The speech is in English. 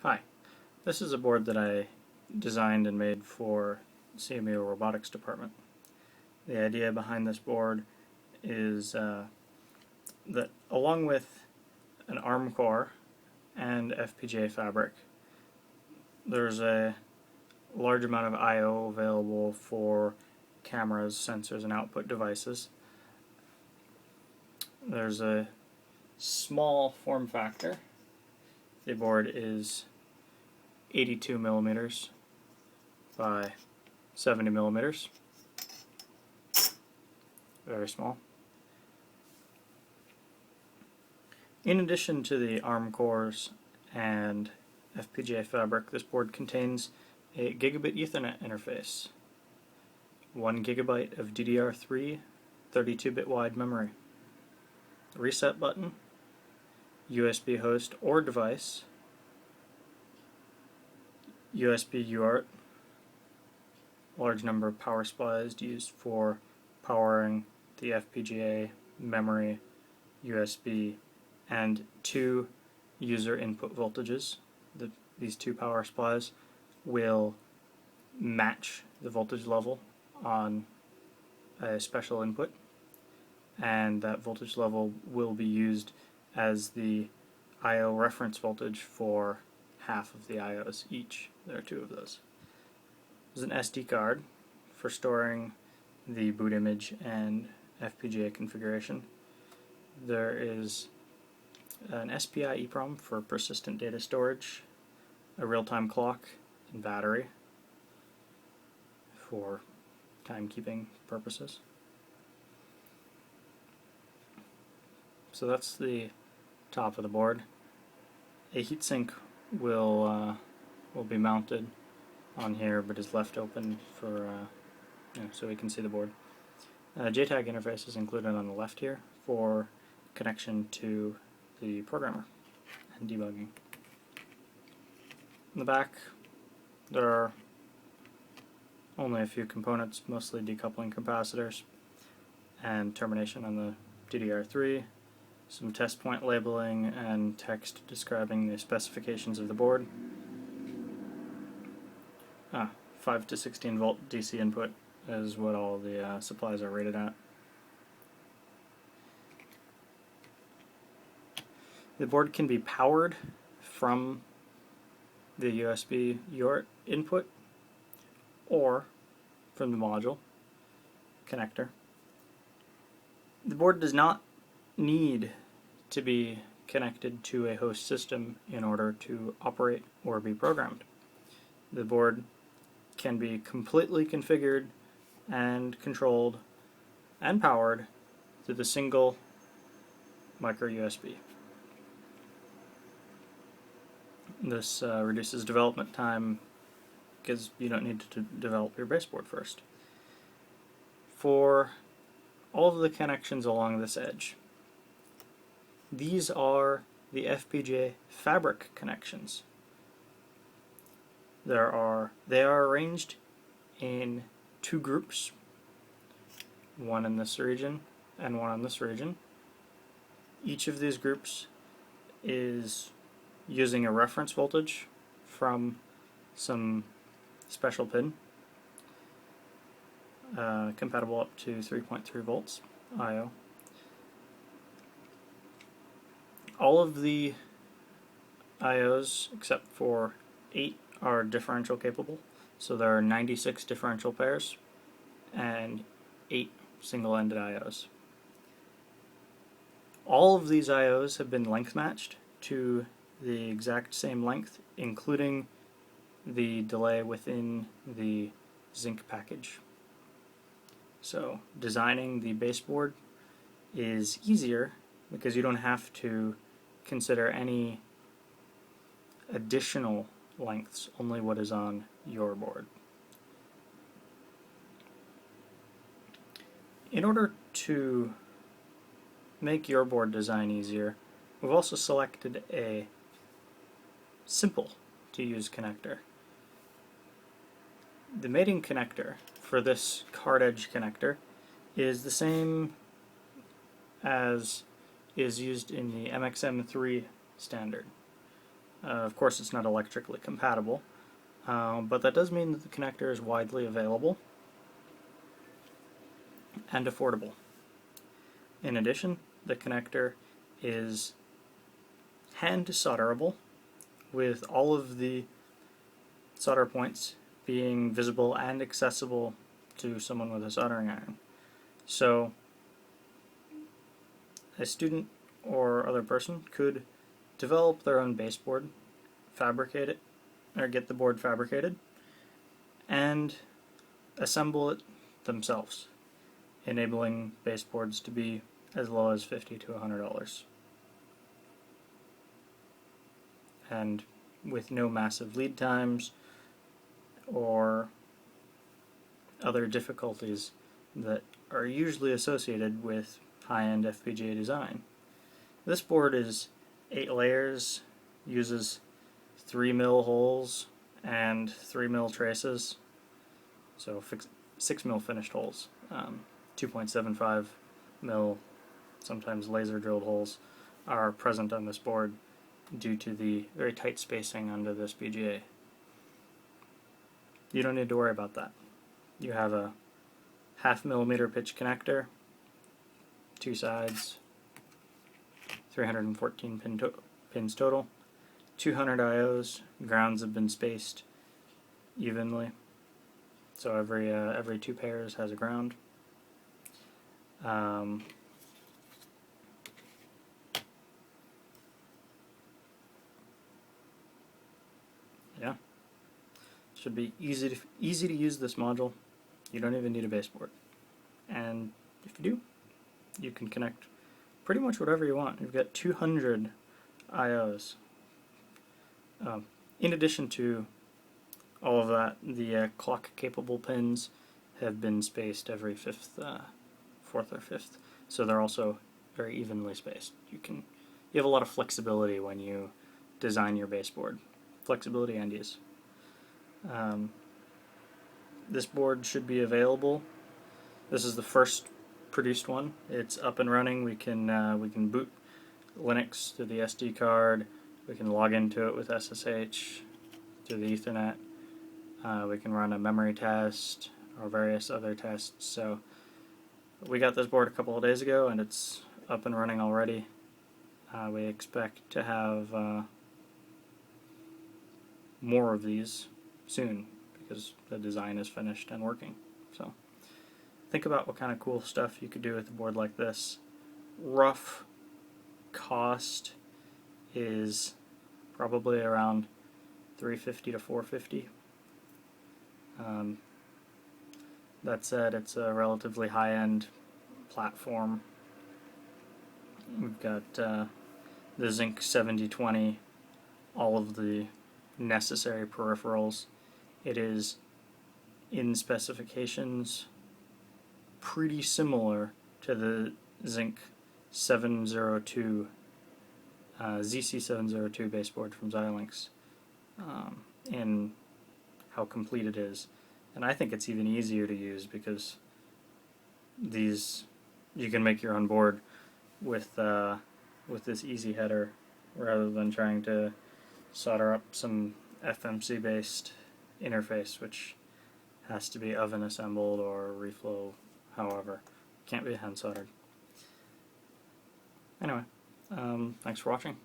Hi, this is a board that I designed and made for CMU Robotics Department. The idea behind this board is that along with an ARM core and FPGA fabric, there's a large amount of I/O available for cameras, sensors, and output devices. There's a small form factor. The board is 82 millimeters by 70 millimeters. Very small. In addition to the ARM cores and FPGA fabric, this board contains a gigabit Ethernet interface, 1 gigabyte of DDR3 32-bit wide memory, reset button, USB host or device, USB UART, large number of power supplies used for powering the FPGA, memory, USB, and 2 user input voltages. These 2 power supplies will match the voltage level on a special input, and that voltage level will be used as the I/O reference voltage for half of the I/Os each. There are 2 of those. There's an SD card for storing the boot image and FPGA configuration. There is an SPI EEPROM for persistent data storage, a real-time clock, and battery for timekeeping purposes. So that's the top of the board. A heatsink will be mounted on here, but is left open for so we can see the board. JTAG interface is included on the left here for connection to the programmer and debugging. In the back, there are only a few components, mostly decoupling capacitors and termination on the DDR3, some test point labeling and text describing the specifications of the board. 5 to 16 volt DC input is what all the supplies are rated at. The board can be powered from the USB UART input or from the module connector. The board does not need to be connected to a host system in order to operate or be programmed. The board can be completely configured and controlled and powered through the single micro USB. This reduces development time because you don't need to develop your baseboard first. For all of the connections along this edge, these are the FPGA fabric connections. They are arranged in 2 groups, one in this region and one in this region. Each of these groups is using a reference voltage from some special pin, compatible up to 3.3 volts I/O. All of the I/Os except for 8 are differential capable, so there are 96 differential pairs and 8 single-ended I/Os. All of these I/Os have been length matched to the exact same length, including the delay within the Zynq package. So designing the baseboard is easier because you don't have to consider any additional lengths, only what is on your board. In order to make your board design easier, we've also selected a simple to use connector. The mating connector for this card edge connector is the same as is used in the MXM3 standard. Of course, it's not electrically compatible, but that does mean that the connector is widely available and affordable. In addition, the connector is hand solderable, with all of the solder points being visible and accessible to someone with a soldering iron. So a student or other person could develop their own baseboard, fabricate it, or get the board fabricated, and assemble it themselves, enabling baseboards to be as low as $50 to $100. And with no massive lead times or other difficulties that are usually associated with high-end FPGA design. This board is 8 layers, uses 3mm holes and 3mm traces, so 6mm finished holes. 2.75mm, sometimes laser drilled holes, are present on this board due to the very tight spacing under this BGA. You don't need to worry about that. You have a 0.5mm pitch connector, 2 sides, 314 pins total, 200 IOs. Grounds have been spaced evenly, so every 2 pairs has a ground. Yeah, should be easy to use this module. You don't even need a baseboard, and if you do, you can connect pretty much whatever you want. You've got 200 IOs. In addition to all of that, the clock-capable pins have been spaced every 4th or 5th, so they're also very evenly spaced. You have a lot of flexibility when you design your baseboard. Flexibility and ease. This board should be available. This is the first produced one. It's up and running. We can boot Linux to the SD card. We can log into it with SSH through the Ethernet. We can run a memory test or various other tests. So we got this board a couple of days ago, and it's up and running already. We expect to have more of these soon because the design is finished and working. So think about what kind of cool stuff you could do with a board like this. Rough cost is probably around $350 to $450. That said, it's a relatively high-end platform. We've got the Zynq 7020, all of the necessary peripherals. It is, in specifications, pretty similar to the Zynq 702, ZC702 baseboard from Xilinx, in how complete it is. And I think it's even easier to use because you can make your own board with this easy header rather than trying to solder up some FMC based interface which has to be oven assembled or reflow, however. Can't be hand soldered. Anyway, thanks for watching.